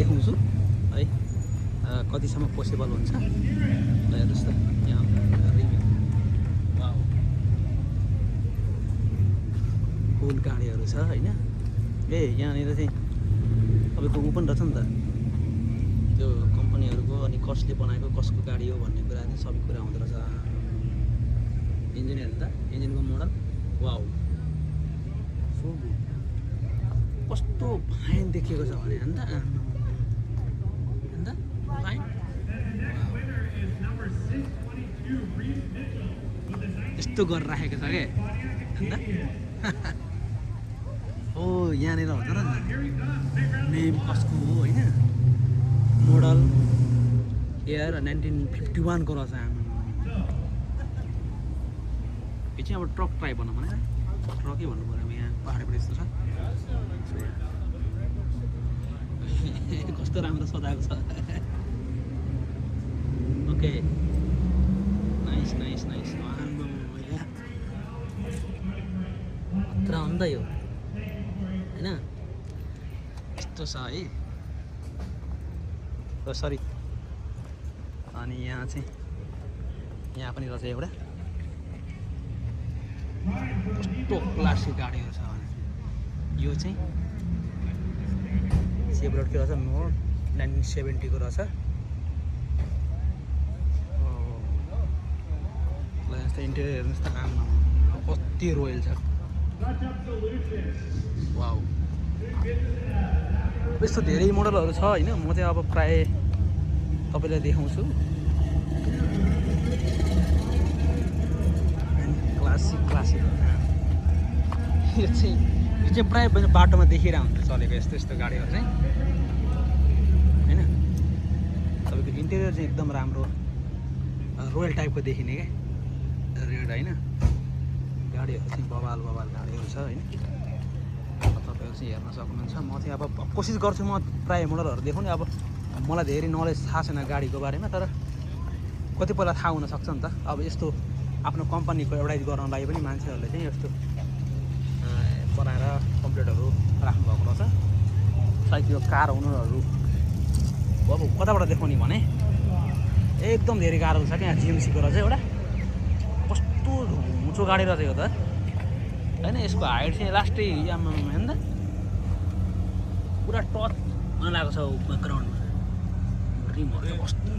देखाउँछु है कतिसम्म पोसिबल हुन्छ ल हेर्नुहोस् त यहाँ रिभ्यू वाउ कुल गाडीहरू छ होइन ए यहाँनिर चाहिँ तपाईँको ऊ पनि रहेछ नि त त्यो कम्पनीहरूको अनि कसले बनाएको कसको गाडी हो भन्ने कुरा चाहिँ सबै कुरा हुँदो रहेछ इन्जिन हेर्नु त इन्जिनको मोडल वाउ सो कस्तो फाइन देखिएको छ भने अन्त फाइन यस्तो गरेर राखेको छ क्या अन्त ओ यहाँनिर हुन्छ र नेम कसको हो होइन मोडल एयर 1951 को रहेछ यो चाहिँ अब ट्रक ट्राई भनौँ भने ट्रकै भन्नु पऱ्यो अब यहाँ पाहाडबाट यस्तो छ कस्तो राम्रो सजाएको छ ओके नाइस नाइस नाइस खतरा हो नि त यो होइन यस्तो छ है सरी अनि यहाँ चाहिँ यहाँ पनि रहेछ एउटा कस्तो क्लासिक गाडीहरू छ भने यो चाहिँ सेभ्रोटको रहेछ मोड 1970 को रहेछ इन्टेरियर हेर्नुहोस् त आमा कति रोयल छ वाउ यस्तो धेरै मोडलहरू छ होइन म चाहिँ अब प्राय तपाईँलाई देखाउँछु क्लासिक क्लासिक यो चाहिँ प्राय बाटोमा देखिरह हुन्छ चलेको यस्तो यस्तो गाडीहरू चाहिँ होइन तपाईँको इन्टेरियर चाहिँ एकदम राम्रो रोयल टाइपको देखिने क्या रेड होइन गाडीहरू चाहिँ बवाल गाडीहरू छ होइन तपाईँहरू चाहिँ हेर्न सक्नुहुन्छ म चाहिँ अब कोसिस गर्छु म प्रायः मोडलहरू देखाउने अब मलाई धेरै नलेज थाहा छैन गाडीको बारेमा तर कतिपयलाई थाहा हुनसक्छ नि त अब यस्तो आफ्नो कम्पनीको एडभर्टाइज गर्नलाई पनि मान्छेहरूले चाहिँ यस्तो बनाएर कम्प्युटरहरू राख्नुभएको रहेछ सायद यो कार ओनरहरू अब कताबाट देखाउने भने एकदम धेरै कारहरू छ क्या जिएमसीको रहेछ एउटा कस्तो उँचो गाडी रहेछ यो त होइन यसको हाइट चाहिँ लास्टै यामा होइन त पुरा टच नलाएको छ ग्राउन्डमा रिमहरू कस्तो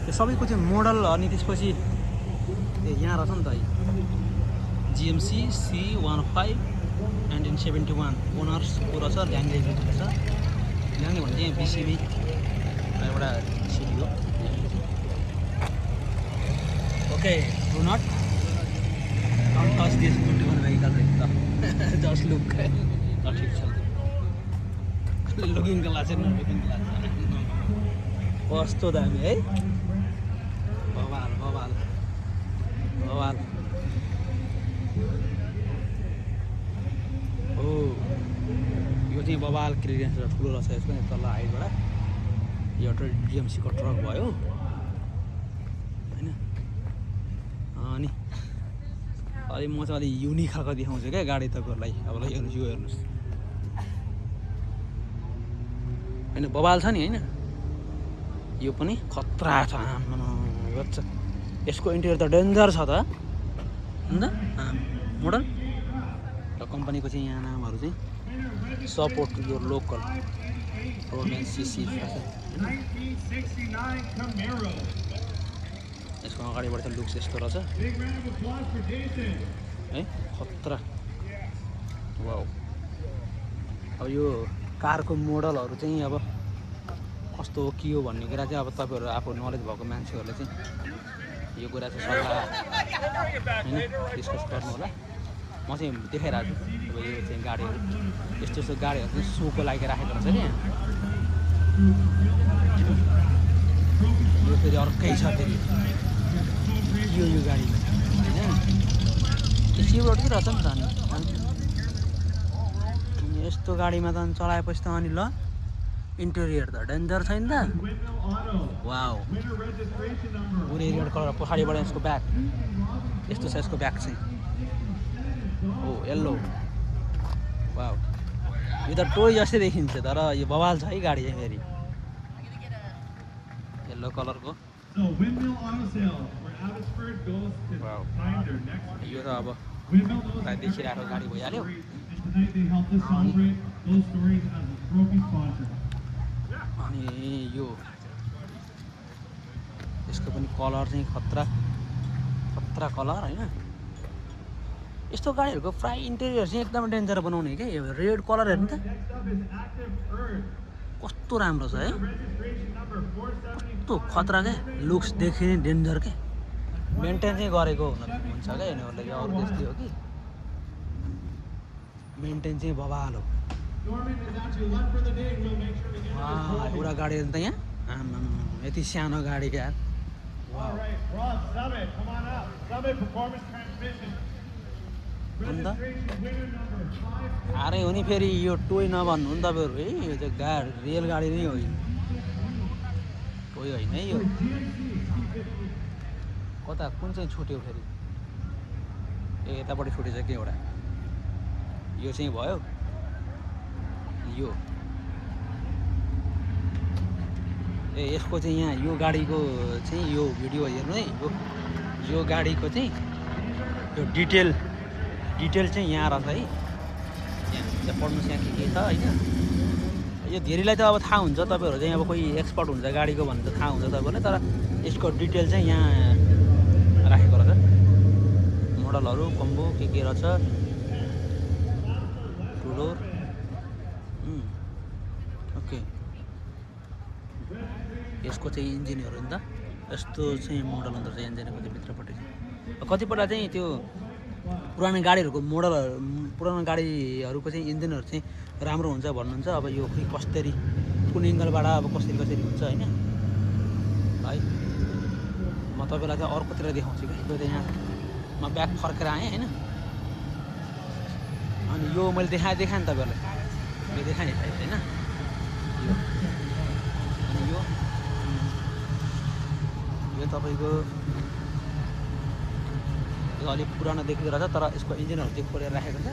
त्यो सबैको चाहिँ मोडल अनि त्यसपछि यहाँ रहेछ नि त जिएमसी C15 1971 ओनर्सको रहेछ ल्याङ्ग्वेज रहेछ ल्याङ्ग्वेज भने चाहिँ बिसिबी एउटा सिटी हो okay do not don't touch this 21 vehicle just look ठिक छ लुकिङ क्लास हेर्नु लुकिङ क्लास कस्तो दामी है बवाल ओ यो चाहिँ बवाल क्लियरेन्स ठुलो रहेछ यसको तल हाइटबाट यो जिएमसीको ट्रक भयो होइन अनि अलि म चाहिँ अलिक युनिक खालको देखाउँछु क्या गाडी तपाईँहरूलाई अब ल हेर्नुहोस् यो हेर्नुहोस् होइन बवाल छ नि होइन यो पनि खतरा छ यसको इन्टेरियर त डेन्जर छ त अन्त मोडल र कम्पनीको चाहिँ यहाँ नामहरू चाहिँ सपोर्ट यो लोकल रोमेन्सिसी यसको अगाडिबाट चाहिँ लुक्स यस्तो रहेछ है खतरा वाउ अब यो कारको मोडलहरू चाहिँ अब कस्तो हो के हो भन्ने कुरा चाहिँ अब तपाईँहरू आफू नलेज भएको मान्छेहरूले चाहिँ यो कुरा चाहिँ सल्लाह होइन डिस्कस गर्नु होला म चाहिँ देखाइरहेको छु अब यो चाहिँ गाडीहरू यस्तो यस्तो गाडीहरू चाहिँ सोको लागि राखेको रहेछ क्या यो फेरि अर्कै छ फेरि यो गाडी होइन सेभ्रोट चाहिँ रहेछ नि त अनि यस्तो गाडीमा त चलाएपछि त अनि ल इन्टेरियर त डेन्जर छैन त वाउ पुरै रेड कलर पछाडिबाट यसको ब्याक यस्तो छ यसको ब्याक चाहिँ हो येल्लो वाउ यो त टोय जस्तै देखिन्छ तर यो बवाल छ है गाडी चाहिँ फेरि येल्लो कलरको वाउ यो त अब प्राय देखिरहेको गाडी भइहाल्यो अनि यो यसको पनि कलर चाहिँ खतरा खतरा कलर होइन यस्तो गाडीहरूको प्राय इन्टेरियर चाहिँ एकदम डेन्जर बनाउने क्या यो रेड कलर हेर्नु त कस्तो राम्रो छ है कस्तो खतरा क्या लुक्स देखिने डेन्जर क्या मेन्टेन चाहिँ गरेको हुन्छ क्या यिनीहरूले कि अरू त्यस्तै हो कि मेन्टेन चाहिँ बबाल हो एउटा गाडी हेर्नु त यहाँ यति सानो गाडी क्या अन्त आरै हो नि फेरि यो टोय नभन्नु नि तपाईँहरू है यो चाहिँ रेल गाडी नै हो टोय होइन है यो कता कुन चाहिँ छुट्यो फेरि ए यतापट्टि छुटेछ कि एउटा यो चाहिँ भयो यो ए यसको चाहिँ यहाँ यो गाडीको चाहिँ यो भिडियो हेर्नु है यो गाडीको चाहिँ यो डिटेल चाहिँ यहाँ रहेछ है यहाँ पढ्नुहोस् यहाँ के छ होइन यो धेरैलाई त अब थाहा हुन्छ तपाईँहरू चाहिँ अब कोही एक्सपर्ट हुन्छ गाडीको भने त थाहा हुन्छ तपाईँहरूलाई तर यसको डिटेल चाहिँ यहाँ राखेको रहेछ मोडलहरू कम्बो के रहेछ टु डोर ओके यसको चाहिँ इन्जिनहरू नि त यस्तो चाहिँ मोडल हुँदो रहेछ इन्जिनको चाहिँ भित्रपट्टि कतिपल्ट चाहिँ त्यो पुरानो गाडीहरूको मोडलहरू पुरानो गाडीहरूको चाहिँ इन्जिनहरू चाहिँ राम्रो हुन्छ भन्नुहुन्छ अब यो खोइ कसरी कुन एङ्गलबाट अब कसरी हुन्छ होइन है म तपाईँलाई चाहिँ अर्कोतिर देखाउँछु कि त्यो चाहिँ यहाँ म ब्याग फर्केर आएँ होइन अनि यो मैले देखाएँ नि तपाईँहरूलाई यो देखाएँ होइन अनि यो तपाईँको यो अलिक पुरानो देखिँदो रहेछ तर यसको इन्जिनहरू चाहिँ खोलेर राखेको छ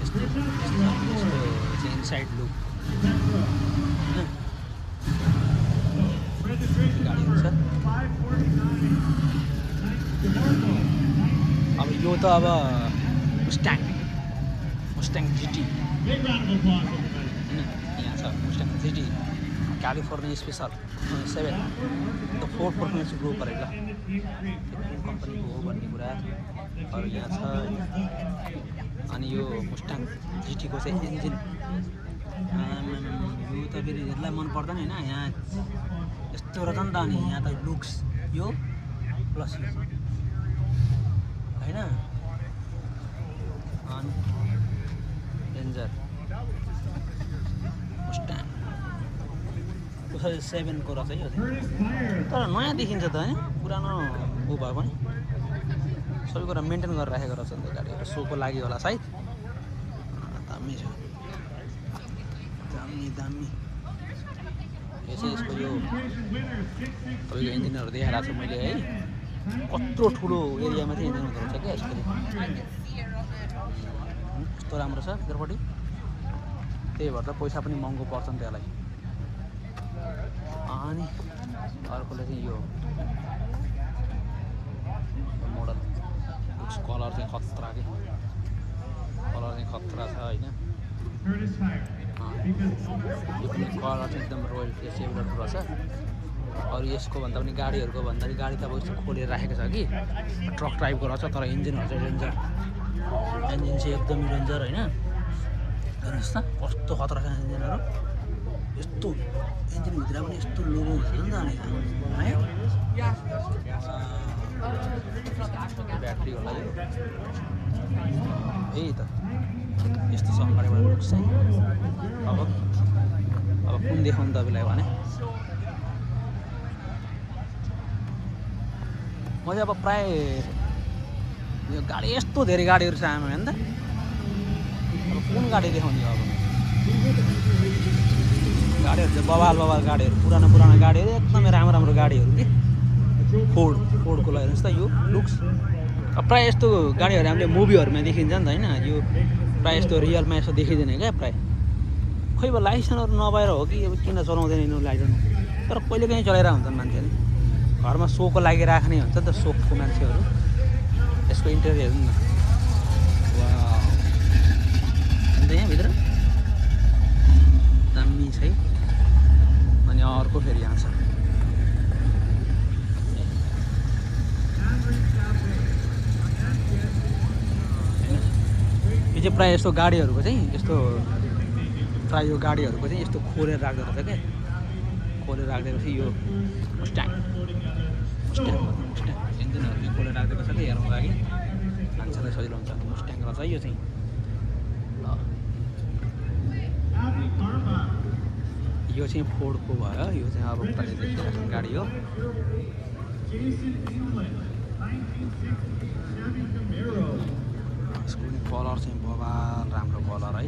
यस्तो चाहिँ इनसाइड लुक गाडीहरू छ अब यो त अब मुस्ट्याङ जिटी होइन यहाँ छ मुस्ट्याङ जिटी California special 7 the fourth performance group गरेको कुन कम्पनीको हो भन्ने कुरा अरू यहाँ छ अनि यो मुस्ट्याङ जिटीको चाहिँ इन्जिन यो त फेरि हेर्लाई मन पर्दैन होइन यहाँ यस्तो रहेछ नि त अनि यहाँ त लुक्स यो प्लस यो होइन अनि डेन्जर मुस्ट्याङ 2007 को रहेछ यो तर नयाँ देखिन्छ त होइन पुरानो ऊ भए पनि सबै कुरा मेन्टेन गरेर राखेको रहेछ नि त गाडीहरू सोको लागि होला सायद दामी छ दामी यो चाहिँ यसको यो तपाईँको इन्जिनहरू देखाइरहेको छु मैले है कत्रो ठुलो एरियामा चाहिँ इन्जिन हुँदो रहेछ क्या यसको कस्तो राम्रो छ भित्रपट्टि त्यही भएर त पैसा पनि महँगो पर्छ नि त्यसलाई अनि अर्कोले चाहिँ यो मोडल कलर चाहिँ खतरा के कलर चाहिँ खतरा छ होइन यो पनि कलर चाहिँ एकदम रोयल सेभरेट रहेछ अरू यसको भन्दा पनि गाडीहरूको भन्दा गाडी त अब यस्तो खोलेर राखेको छ कि ट्रक टाइपको रहेछ तर इन्जिनहरू चाहिँ डेन्जर इन्जिन चाहिँ एकदमै डेन्जर होइन हेर्नुहोस् त कस्तो खतरा छ इन्जिनहरू यस्तो इन्जिनभित्र पनि यस्तो लोगो हुन्छ नि त अनि है ब्याट्री होला यो यही त यस्तो छ अगाडिबाट लुक्स चाहिँ अब कुन देखाउनु तपाईँलाई भने म चाहिँ अब प्राय यो गाडी यस्तो धेरै गाडीहरू छ आमा होइन त अब कुन गाडी देखाउने अब गाडीहरू चाहिँ बवाल गाडीहरू पुरानो गाडीहरू एकदमै राम्रो गाडीहरू के फोर्डको लागि हेर्नुहोस् त यो लुक्स। प्रायः यस्तो गाडीहरू हामीले मुभीहरूमा देखिन्छ नि त होइन, यो प्रायः यस्तो रियलमा यस्तो देखिँदैन क्या प्रायः। खोइ अब लाइसेन्सहरू नभएर हो कि अब किन चलाउँदैन यिनीहरू लाइसेन्स, तर कहिले काहीँ चलाइरहेको हुन्छन् मान्छेले, घरमा सोको लागि राख्ने हुन्छ नि त सोकको मान्छेहरू। यसको इन्टेरियर हेर्नु न, वा अन्त यहाँभित्र दामी छ है। अनि अर्को फेरि यहाँ छ, यो चाहिँ प्रायः यस्तो गाडीहरूको चाहिँ यस्तो प्रायः यो गाडीहरूको चाहिँ यस्तो खोलेर राख्दो रहेछ क्या, खोलेर राखिदिएपछि यो मुस्ट्याङ इन्जिनहरू चाहिँ खोलेर राखिदिएको छ कि हेर्नुको लागि मान्छेलाई सजिलो हुन्छ। मुस्ट्याङ रहेछ यो चाहिँ। ल यो चाहिँ फोर्डको भयो, यो चाहिँ अब प्रायः देखिरहेको गाडी हो। यसको कलर चाहिँ बबाल राम्रो कलर है,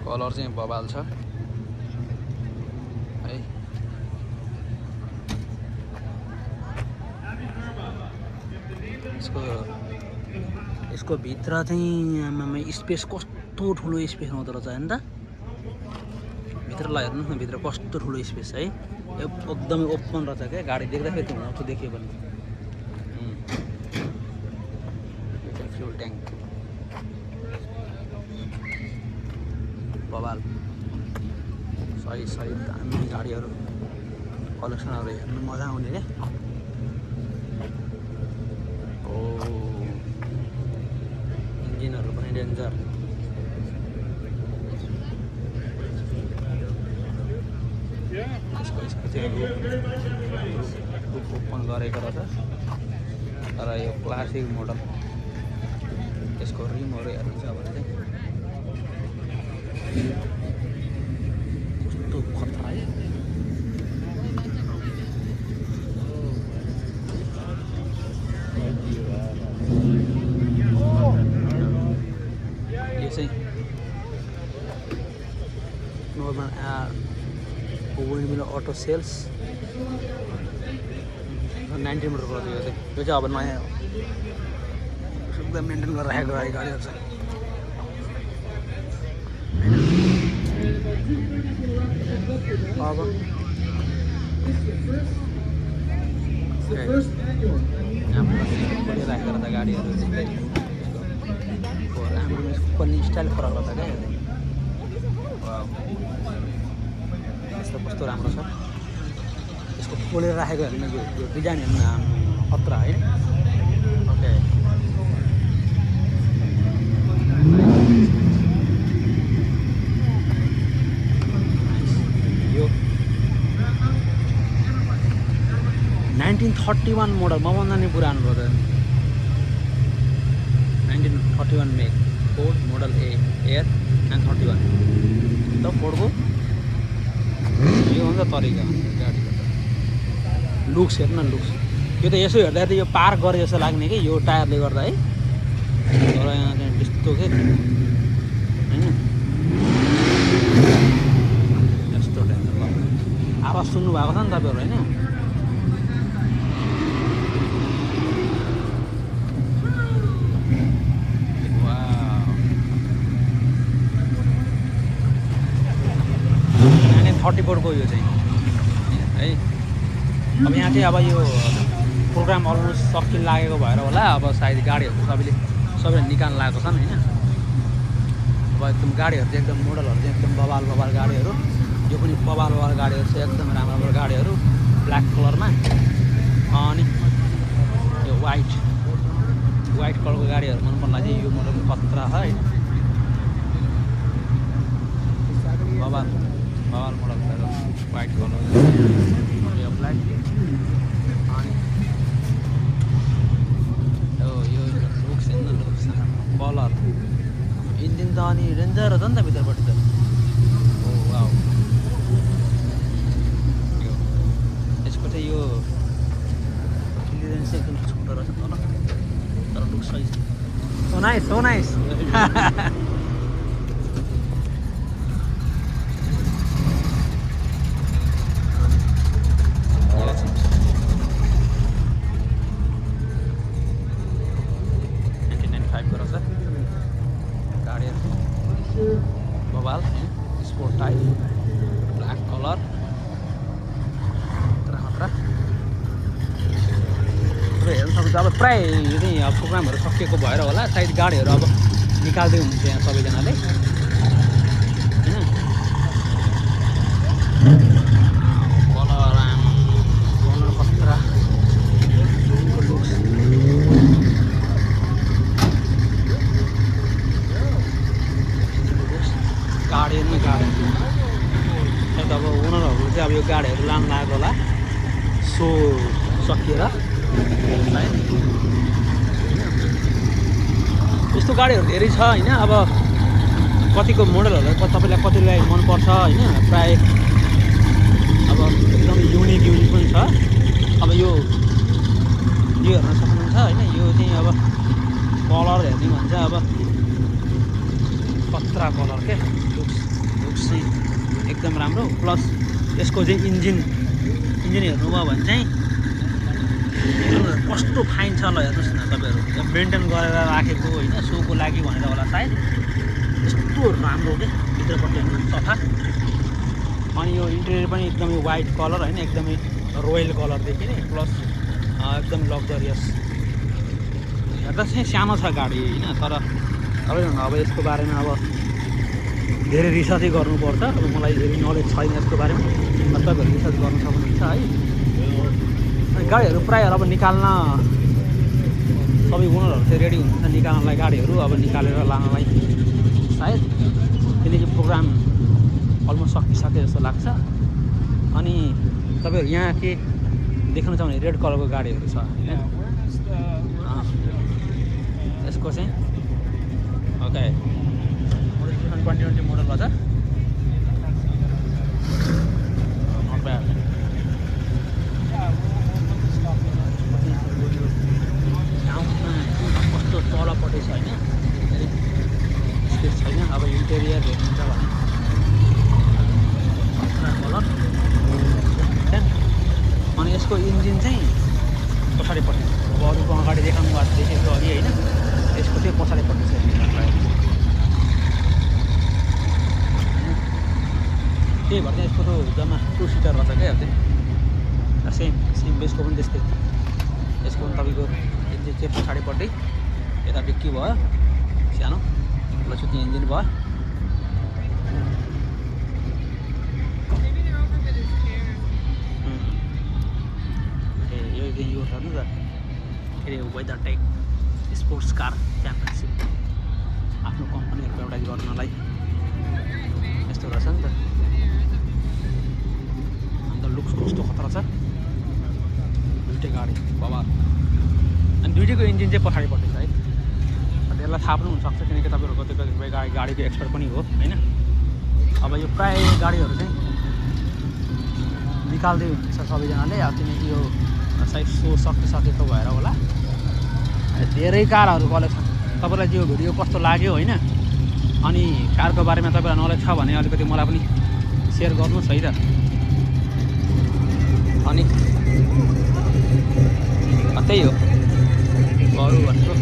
कलर चाहिँ बबाल छ है। यसको भित्र चाहिँ आमामा स्पेस कस्तो ठुलो स्पेस हुँदो रहेछ होइन त। भित्रलाई हेर्नुहोस् न, भित्र कस्तो ठुलो स्पेस है, एकदमै ओपन रहेछ क्या। गाडी देख्दाखेरि त्यो हुँदो देखियो भने। फ्युल ट्याङ्क बबाल, सही दामी गाडीहरू कलेक्सनहरू हेर्नु मजा आउने क्या। ओ इन्जिनहरू पनि डेन्जर। यसको चाहिँ रुख ओपन गरेको रहेछ, तर यो क्लासिक मोडल। यसको रिमहरू हेर्नु छ भने चाहिँ कस्तो खतरा है। यो चाहिँ नर्मल विन्डमिल अटो सेल्स 90 मिटर पर्छ यो चाहिँ अब नयाँ एकदम मेन्टेन गरेर राखेको गाडीहरू छ। अब राखेको त गाडीहरू पनि स्टाइल फरक रहेछ क्या। यस्तो कस्तो राम्रो छ, यसको खोलेर राखेको हेर्नु यो डिजाइन हेर्नु खतरा है। ओके यो 1931 मोडल, मभन्दा नि पुरानो भयो त। 1931 मेक फोर्ड मोडल एयर 931 त फोर्डको यो हुन्छ तरिका गाडीको। लुक्स हेर्नु न, लुक्स यो त यसो हेर्दाखेरि यो पार्क गरे जस्तो लाग्ने कि यो टायरले गर्दा है। तर यहाँ चाहिँ त्यस्तो के होइन, यस्तो डेन्जर आवाज सुन्नु भएको छ नि तपाईँहरू होइन। यहाँ 34को यो चाहिँ है। अब यहाँ चाहिँ अब यो प्रोग्राम अलमोस्ट सकिन लागेको भएर होला, अब सायद गाडीहरू सबैले निकाल्न लागेको छन् होइन। अब एकदम गाडीहरू चाहिँ एकदम मोडलहरू चाहिँ एकदम बबाल गाडीहरू, यो पनि बबाल गाडीहरू छ, एकदम राम्रो गाडीहरू ब्ल्याक कलरमा। अनि यो वाइट कलरको गाडीहरू मन पर्ला चाहिँ यो मोडल खतरा है, बबाल मोडल वाइट कलर यो ब्ल्याक। अनि यो लुक्स हेर्नु, लुक्स कलर इन्जिन त अनि डेन्जर रहेछ नि त भित्रपट्टि त। ओ वाउ, यसको चाहिँ यो क्लियरेन्स एकदम छोटो रहेछ तर लुक्स सही छ। So nice sport type black colour खतरा हेर्नु सक्नुहुन्छ। अब प्रायः यो चाहिँ अब प्रोग्रामहरू सकिएको भएर होला सायद गाडीहरू अब निकाल्दै हुनुहुन्छ यहाँ सबैजनाले होइन। कलर खतरा गाडीहरू नै गाडी सायद अब ओनरहरू चाहिँ अब यो गाडीहरू लानु लागेको होला सो सकिएर सायद। यस्तो गाडीहरू धेरै छ होइन। अब कतिको मोडलहरू तपाईँलाई कतिलाई मनपर्छ होइन। प्रायः अब एकदम युनिक पनि छ। अब यो हेर्न सक्नुहुन्छ होइन। यो चाहिँ अब कलर हेर्ने भन्छ अब खतरा कलर के लुक्स चाहिँ एकदम राम्रो। प्लस यसको चाहिँ इन्जिन हेर्नुभयो भने चाहिँ कस्तो फाइन छ ल हेर्नुहोस् न तपाईँहरू। मेन्टेन गरेर राखेको होइन सोको लागि भनेर होला सायद यस्तो राम्रो के भित्रपट्टि सफा। अनि यो इन्टेरियर पनि एकदमै वाइट कलर होइन एकदमै रोयल कलर देखिने प्लस एकदम लग्जरियस। हेर्दा चाहिँ सानो छ गाडी होइन तर अब यसको बारेमा अब धेरै रिसर्चै गर्नुपर्छ। अब मलाई धेरै नलेज छैन यसको बारेमा। तपाईँहरू रिसर्च गर्न सक्नुहुन्छ है। अनि गाडीहरू प्रायः अब निकाल्न सबै ओनरहरू चाहिँ रेडी हुनुहुन्छ निकाल्नलाई गाडीहरू अब निकालेर लानलाई सायद। किनकि प्रोग्राम अलमोस्ट सकिसके जस्तो लाग्छ। अनि तपाईँहरू यहाँ के देख्न चाहने रेड कलरको गाडीहरू छ होइन। यसको चाहिँ ओके 2020 मोडल छ। Not bad. कस्तो तलपट्टि छ होइन स्पेस छैन। अब इन्टेरियर हेर्नुहुन्छ भने कलर। अनि यसको इन्जिन चाहिँ पछाडिपट्टि अब अरूको अगाडि देखाउनु भएको देखेको अघि होइन। यसको चाहिँ पछाडिपट्टि छ। त्यही भएर चाहिँ यसको त जम्मा 2 सिटर रहेछ क्या। अब चाहिँ सेम बेसको पनि त्यस्तै। यसको पनि तपाईँको इन्जिन चाहिँ पछाडिपट्टि यता डिक्की भयो सानो प्लस त्यो इन्जिन भयो। यो हेर्नु त के अरे WeatherTech sports car championship आफ्नो कम्पनीहरू एडभर्टाइज गर्नलाई यस्तो रहेछ नि त। अन्त लुक्स कस्तो खतरा छ दुइटै गाडी बाबा। अनि दुइटैको इन्जिन चाहिँ पछाडिपट्टि छ है। त्यसलाई थाहा पनि हुनसक्छ किनकि तपाईँहरू कतिपय गाडीको एक्सपर्ट पनि हो होइन। अब यो प्रायः गाडीहरू चाहिँ निकाल्दै हुन्छ सबैजनाले अब किनकि यो सायद सो सकिसकेको भएर होला। धेरै कारहरू कलेक्सन तपाईँलाई यो भिडियो कस्तो लाग्यो होइन। अनि कारको बारेमा तपाईँलाई नलेज छ भने अलिकति मलाई पनि सेयर गर्नुहोस् है त। अनि त्यही हो अरू भनेको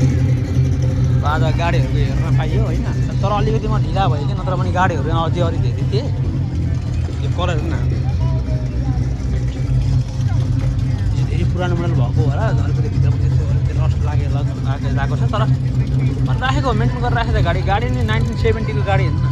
आज गाडीहरू हेर्न पाइयो होइन। तर अलिकति म ढिला भयो कि नत्र पनि गाडीहरू अझै धेरै थिएँ। यो कलर न धेरै पुरानो मोडल भएको होला अलिकति भित्रपट्टि रस्ट लागेको छ। तर राखेको मेन्टेन गरेर राखेको गाडी नि 1970 को गाडी हेर्नु न।